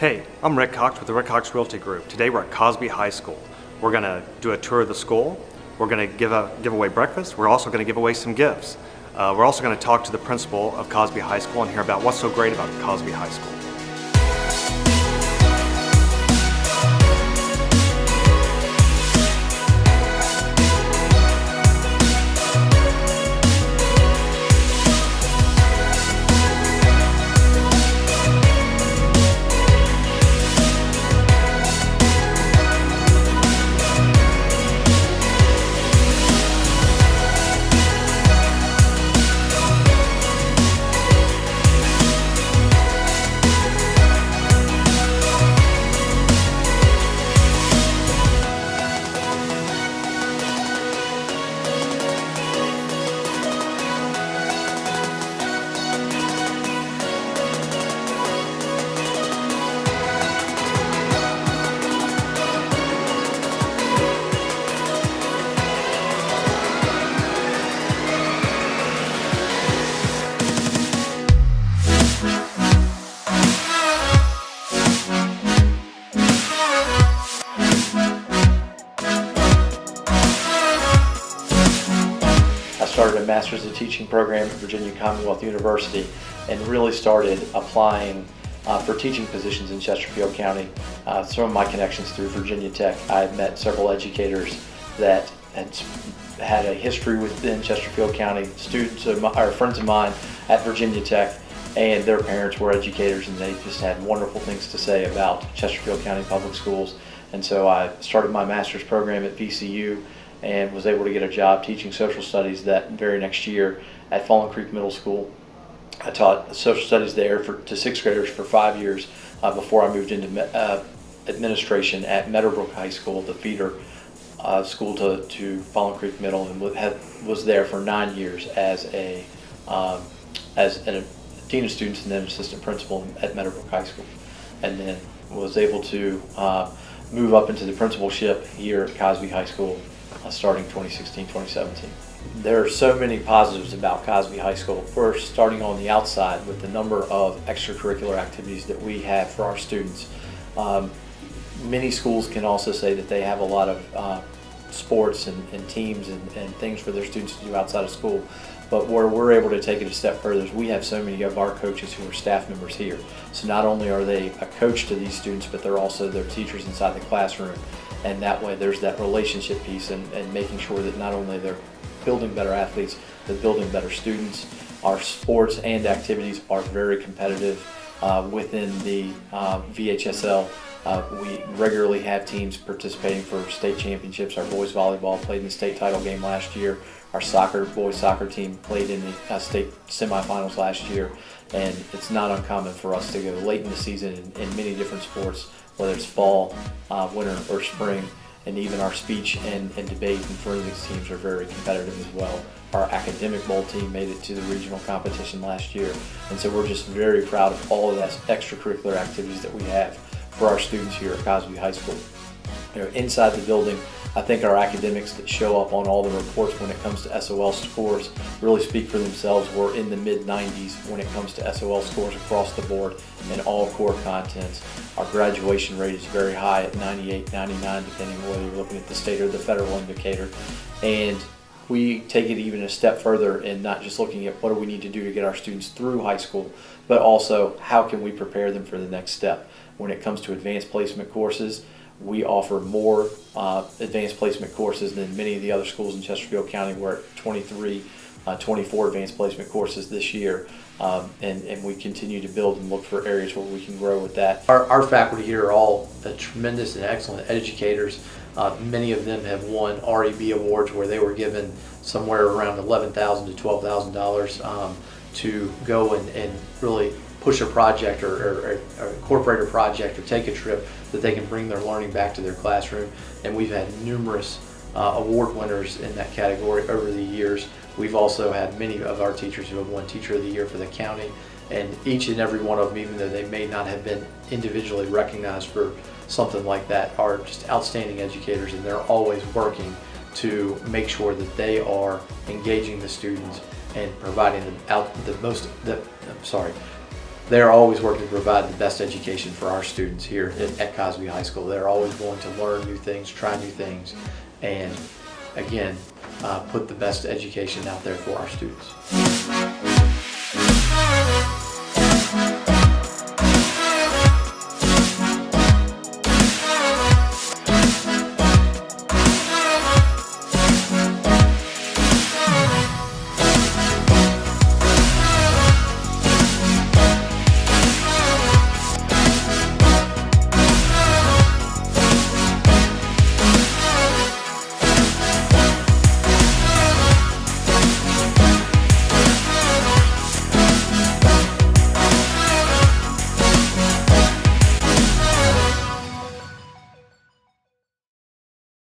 Hey, I'm Rick Cox with the Rick Cox Realty Group. Today we're at Cosby High School. We're going to do a tour of the school. We're going to give away breakfast. We're also going to give away some gifts. We're also going to talk to the principal of Cosby High School and hear about what's so great about Cosby High School. I started a Master's of Teaching program at Virginia Commonwealth University and really started applying for teaching positions in Chesterfield County. Some of my connections through Virginia Tech. I had met several educators that had a history within Chesterfield County, students or friends of mine at Virginia Tech, and their parents were educators, and they just had wonderful things to say about Chesterfield County Public Schools. And so I started my master's program at VCU and was able to get a job teaching social studies that very next year at Fallen Creek Middle School. I taught social studies there to sixth graders for 5 years before I moved into administration at Meadowbrook High School, the feeder school to Fallen Creek Middle, and was there for 9 years as a dean of students and then assistant principal at Meadowbrook High School, and then was able to move up into the principalship here at Cosby High School starting 2016-2017. There are so many positives about Cosby High School. First, starting on the outside with the number of extracurricular activities that we have for our students. Many schools can also say that they have a lot of sports and teams and things for their students to do outside of school. But where we're able to take it a step further is we have so many of our coaches who are staff members here. So not only are they a coach to these students, but they're also their teachers inside the classroom. And that way there's that relationship piece and making sure that not only they're building better athletes, but building better students. Our sports and activities are very competitive within the VHSL. We regularly have teams participating for state championships. Our boys volleyball played in the state title game last year. Our boys soccer team played in the state semifinals last year. And it's not uncommon for us to go late in the season in many different sports, whether it's fall, winter, or spring. And even our speech and debate and forensics teams are very competitive as well. Our academic bowl team made it to the regional competition last year. And so we're just very proud of all of that extracurricular activities that we have for our students here at Cosby High School. You know, inside the building, I think our academics that show up on all the reports when it comes to SOL scores really speak for themselves. We're in the mid-90s when it comes to SOL scores across the board in all core contents. Our graduation rate is very high at 98, 99, depending on whether you're looking at the state or the federal indicator. And we take it even a step further in not just looking at what do we need to do to get our students through high school, but also how can we prepare them for the next step. When it comes to advanced placement courses, we offer more advanced placement courses than many of the other schools in Chesterfield County. We're at 23, 24 advanced placement courses this year, and we continue to build and look for areas where we can grow with that. Our faculty here are all tremendous and excellent educators. Many of them have won REB awards where they were given somewhere around $11,000 to $12,000 to go and really push a project or incorporate a project or take a trip that they can bring their learning back to their classroom. And we've had numerous award winners in that category over the years. We've also had many of our teachers who have won Teacher of the Year for the county, and each and every one of them, even though they may not have been individually recognized for something like that, are just outstanding educators, and they're always working to make sure that they are engaging the students and providing them they're always working to provide the best education for our students here at Cosby High School. They're always willing to learn new things, try new things, and again, put the best education out there for our students.